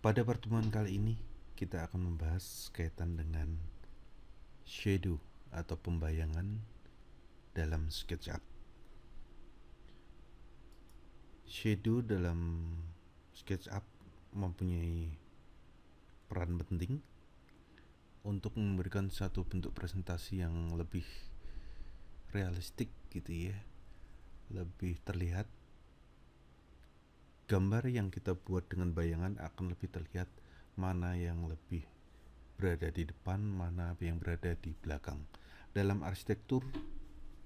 Pada pertemuan kali ini, kita akan membahas kaitan dengan shadow atau pembayangan dalam SketchUp. Shadow dalam SketchUp mempunyai peran penting untuk memberikan satu bentuk presentasi yang lebih realistik gitu ya, lebih terlihat. Gambar yang kita buat dengan bayangan akan lebih terlihat mana yang lebih berada di depan, mana yang berada di belakang. Dalam arsitektur,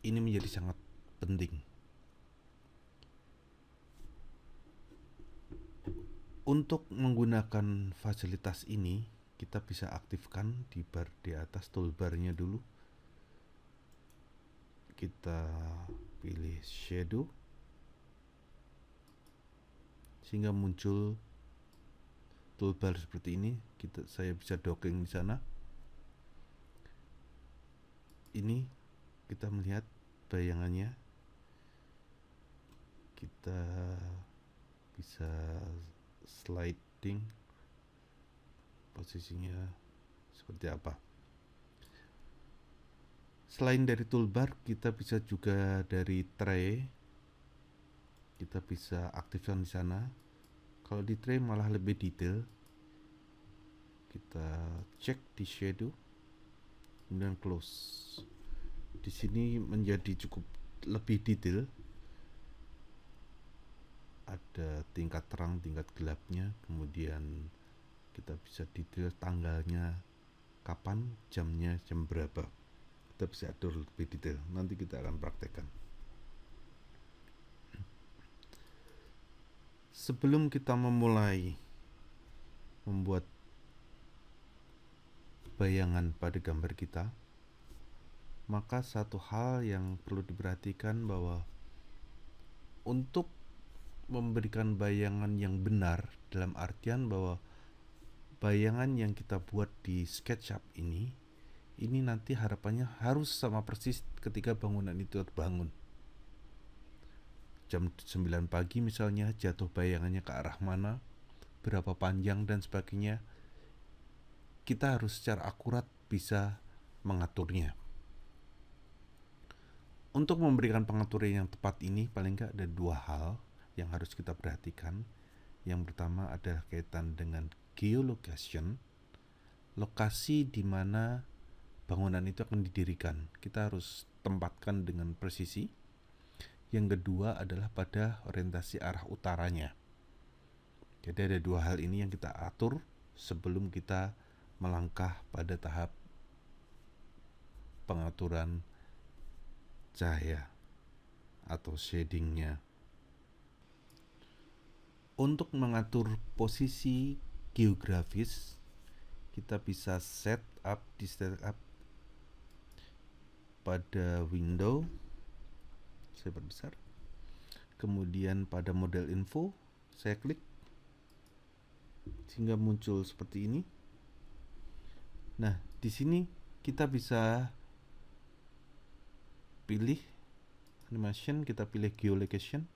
ini menjadi sangat penting. Untuk menggunakan fasilitas ini, kita bisa aktifkan di bar di atas toolbarnya dulu. Kita pilih shadow sehingga muncul toolbar seperti ini. Saya bisa docking di sana. Ini kita melihat bayangannya. Kita bisa sliding posisinya seperti apa. Selain dari toolbar, kita bisa juga dari tray. Kita bisa aktifkan di sana. Kalau di tray malah lebih detail. Kita cek di shadow, kemudian close. Di sini menjadi cukup lebih detail. Ada tingkat terang, tingkat gelapnya, kemudian kita bisa detail tanggalnya, kapan, jamnya, jam berapa. Kita bisa atur lebih detail. Nanti kita akan praktekkan. Sebelum kita memulai membuat bayangan pada gambar kita, maka satu hal yang perlu diperhatikan bahwa untuk memberikan bayangan yang benar, dalam artian bahwa bayangan yang kita buat di SketchUp ini nanti harapannya harus sama persis ketika bangunan itu terbangun. Jam 9 pagi misalnya, jatuh bayangannya ke arah mana, berapa panjang dan sebagainya. Kita harus secara akurat bisa mengaturnya. Untuk memberikan pengaturan yang tepat ini, paling nggak ada dua hal yang harus kita perhatikan. Yang pertama adalah kaitan dengan geolocation, lokasi di mana bangunan itu akan didirikan. Kita harus tempatkan dengan presisi. Yang kedua adalah pada orientasi arah utaranya. Jadi ada dua hal ini yang kita atur sebelum kita melangkah pada tahap pengaturan cahaya atau shadingnya. Untuk mengatur posisi geografis, kita bisa set up pada window, saya perbesar. Kemudian pada model info, saya klik sehingga muncul seperti ini. Nah, di sini kita bisa pilih animation, kita pilih geolocation,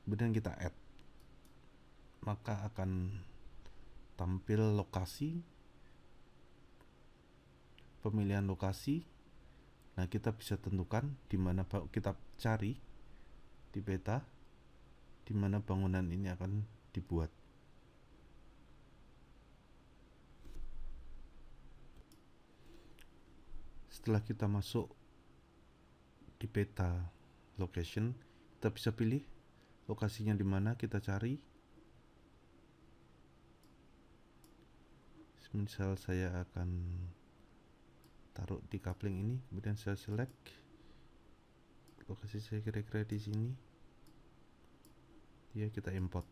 kemudian kita add. Maka akan tampil lokasi, pemilihan lokasi. Nah, kita bisa tentukan di mana kita cari di peta di mana bangunan ini akan dibuat. Setelah kita masuk di peta location, kita bisa pilih lokasinya di mana kita cari. Misal saya akan taruh di coupling ini, kemudian saya select lokasi saya kira-kira di sini. Ya, kita import.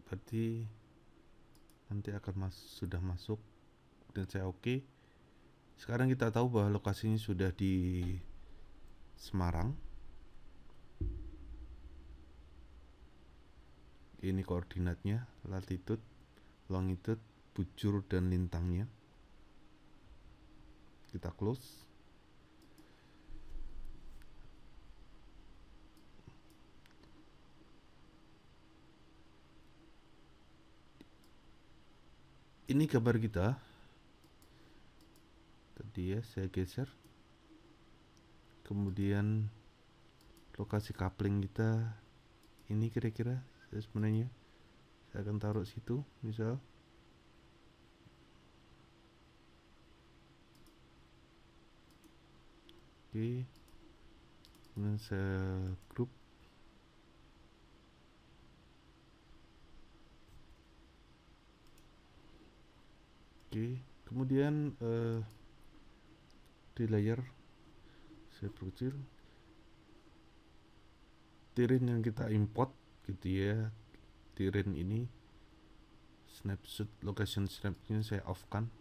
Berarti nanti akan sudah masuk dan saya oke. Sekarang kita tahu bahwa lokasinya sudah di Semarang. Ini koordinatnya, latitude, longitude, bujur dan lintangnya. Kita close. Ini gambar kita. Tadi ya saya geser. Kemudian lokasi coupling kita ini kira-kira sebenarnya saya akan taruh situ misal. Oke, kemudian saya group. Oke, kemudian di layer saya perkecil. Tirin yang kita import gitu ya, tirin ini snapshot location snapnya saya off kan,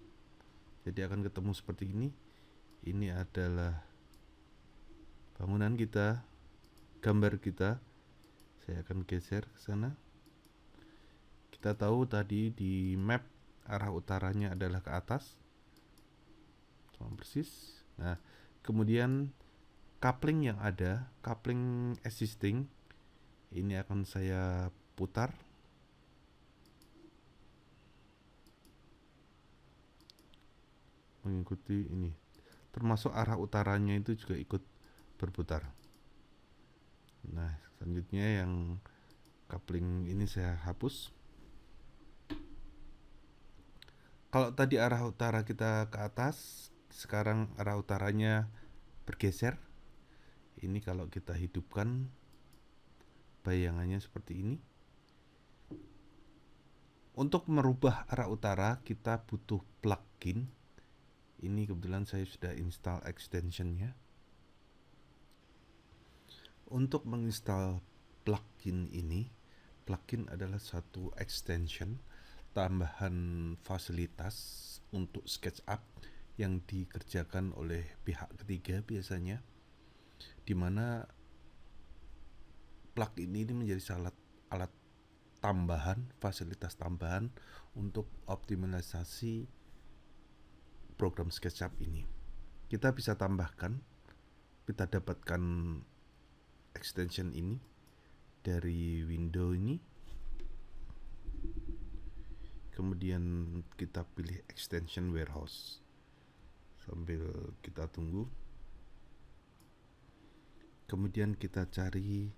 jadi akan ketemu seperti ini. Ini adalah bangunan kita, gambar kita. Saya akan geser ke sana. Kita tahu tadi di map arah utaranya adalah ke atas, sama persis. Nah, kemudian coupling yang ada, coupling existing, ini akan saya putar. Mengikuti ini. Termasuk arah utaranya itu juga ikut berputar. Nah, selanjutnya yang coupling ini saya hapus. Kalau tadi arah utara kita ke atas, sekarang arah utaranya bergeser. Ini kalau kita hidupkan bayangannya seperti ini. Untuk merubah arah utara kita butuh plugin. Ini kebetulan saya sudah install extensionnya. Untuk menginstal plugin ini, plugin adalah satu extension tambahan fasilitas untuk SketchUp yang dikerjakan oleh pihak ketiga biasanya, di mana plugin ini menjadi alat tambahan, fasilitas tambahan untuk optimalisasi program SketchUp ini. Kita bisa tambahkan, kita dapatkan extension ini dari window ini. Kemudian kita pilih extension warehouse. Sambil kita tunggu. Kemudian kita cari,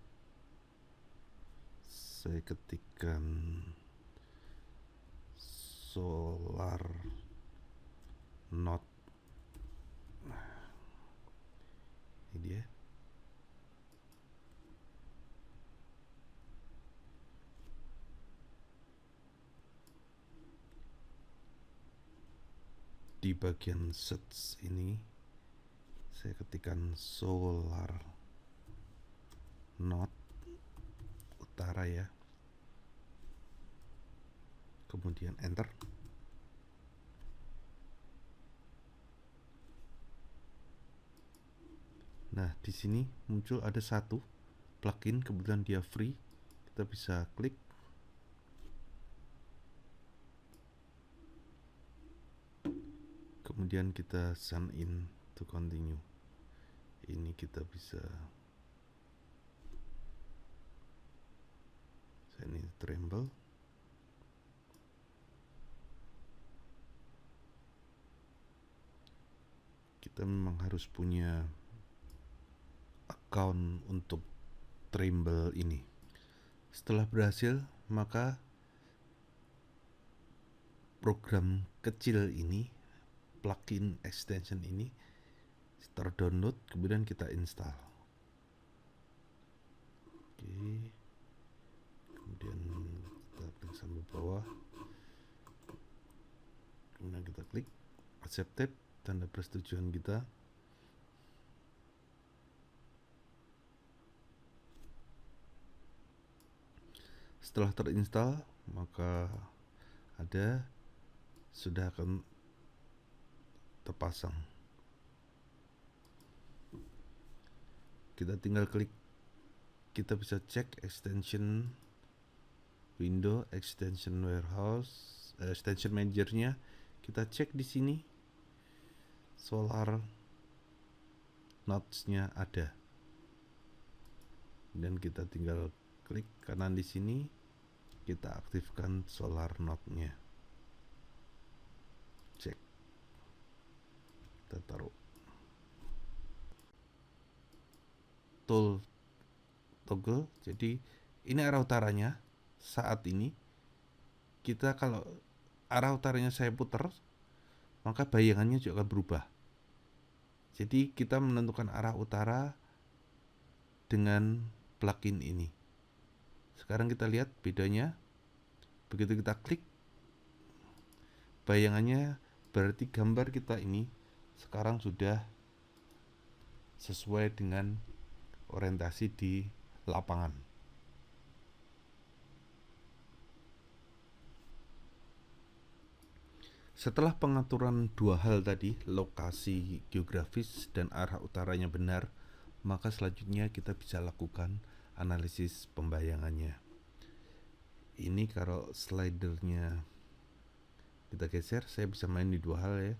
saya ketikkan solar node. Ini dia. Di bagian search ini saya ketikkan solar node utara ya, kemudian enter. Nah, di sini muncul ada satu plugin, kebetulan dia free, kita bisa klik. Kemudian kita sign in to continue. Ini kita bisa sign in Trimble. Kita memang harus punya account untuk Trimble ini. Setelah berhasil, maka program kecil ini, plugin extension ini terdownload, kemudian kita install. Oke. Kemudian kita klik sampai bawah. Kemudian kita klik accepted, tanda persetujuan kita. Setelah terinstall, maka sudah akan terpasang. Kita tinggal klik, kita bisa cek extension window, extension warehouse, extension managernya. Kita cek di sini, solar nodes-nya ada. Dan kita tinggal klik kanan di sini, kita aktifkan solar node-nya. kita taruh tool toggle. Jadi ini arah utaranya. Saat ini kita kalau arah utaranya saya putar, maka bayangannya juga akan berubah. Jadi kita menentukan arah utara dengan plugin ini. Sekarang kita lihat bedanya. Begitu kita klik, bayangannya berarti gambar kita ini sekarang sudah sesuai dengan orientasi di lapangan. Setelah pengaturan dua hal tadi, lokasi geografis dan arah utaranya benar, maka selanjutnya kita bisa lakukan analisis pembayangannya. Ini kalau slidernya kita geser, saya bisa main di dua hal ya.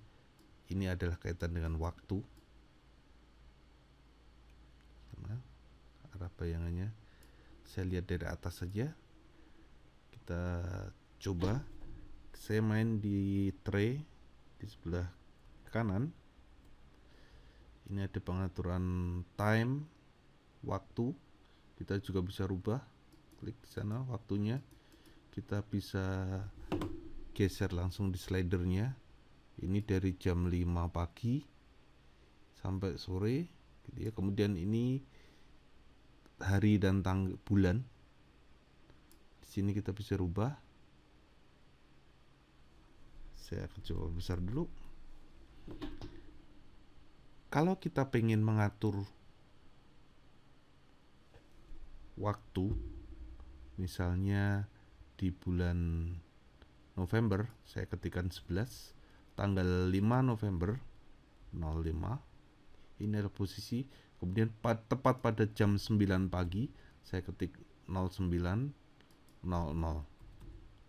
Ini adalah kaitan dengan waktu. Nah, arah bayangannya saya lihat dari atas saja. Kita coba, saya main di tray di sebelah kanan. Ini ada pengaturan time, waktu. Kita juga bisa rubah, klik di sana waktunya. Kita bisa geser langsung di slidernya. Ini dari jam 5 pagi sampai sore gitu ya. Kemudian ini hari dan bulan. Di sini kita bisa rubah. Saya akan coba besar dulu. Kalau kita pengen mengatur waktu, misalnya di bulan November, saya ketikkan 11, tanggal 5 November 05, ini adalah posisi. Kemudian tepat pada jam 9 pagi, saya ketik 09.00.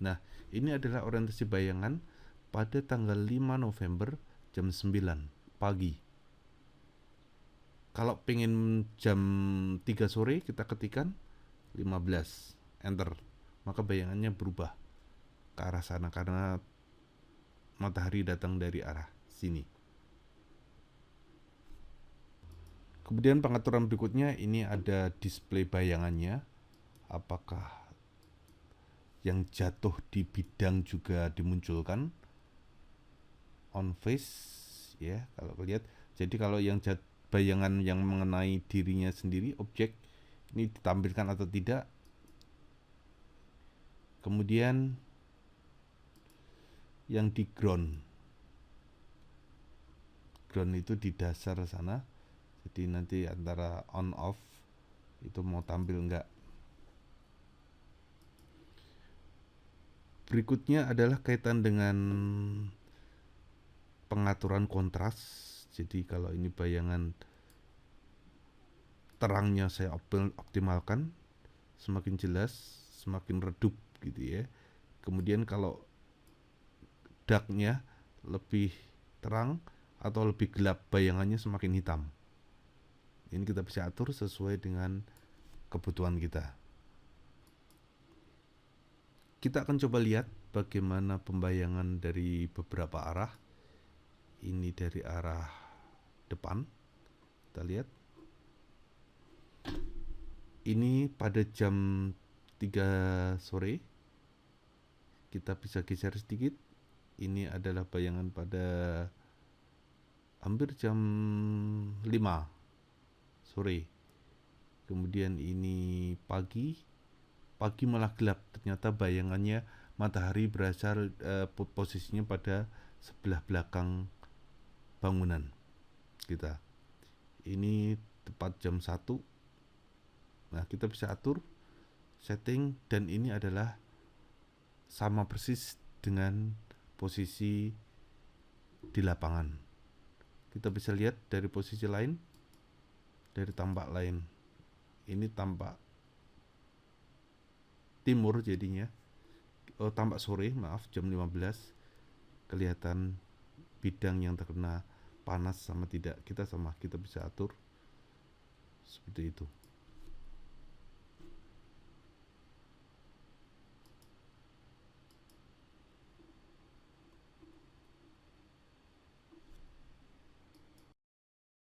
Nah, ini adalah orientasi bayangan pada tanggal 5 November jam 9 pagi. Kalau pengen jam 3 sore, kita ketikkan 15, enter. Maka bayangannya berubah ke arah sana karena matahari datang dari arah sini. Kemudian pengaturan berikutnya, ini ada display bayangannya. Apakah yang jatuh di bidang juga dimunculkan on face ya, kalau lihat. Jadi kalau yang bayangan yang mengenai dirinya sendiri, objek ini ditampilkan atau tidak. Kemudian yang di ground itu di dasar sana. Jadi nanti antara on off itu mau tampil enggak. Berikutnya adalah kaitan dengan pengaturan kontras. Jadi kalau ini bayangan terangnya saya optimalkan, semakin jelas, semakin redup gitu ya. Kemudian kalau darknya lebih terang atau lebih gelap, bayangannya semakin hitam. Ini kita bisa atur sesuai dengan kebutuhan kita. Kita akan coba lihat bagaimana pembayangan dari beberapa arah. Ini dari arah depan, kita lihat. Ini pada jam 3 sore, kita bisa geser sedikit. Ini adalah bayangan pada hampir jam 5 sore. Kemudian ini pagi malah gelap. Ternyata bayangannya matahari berasal posisinya pada sebelah belakang bangunan kita. Ini tepat jam 1. Nah, kita bisa atur setting, dan ini adalah sama persis dengan posisi di lapangan. Kita bisa lihat dari posisi lain, dari tampak lain. Ini tampak timur jadinya. Tampak sore, maaf, jam 15. Kelihatan bidang yang terkena panas sama tidak. Kita bisa atur seperti itu.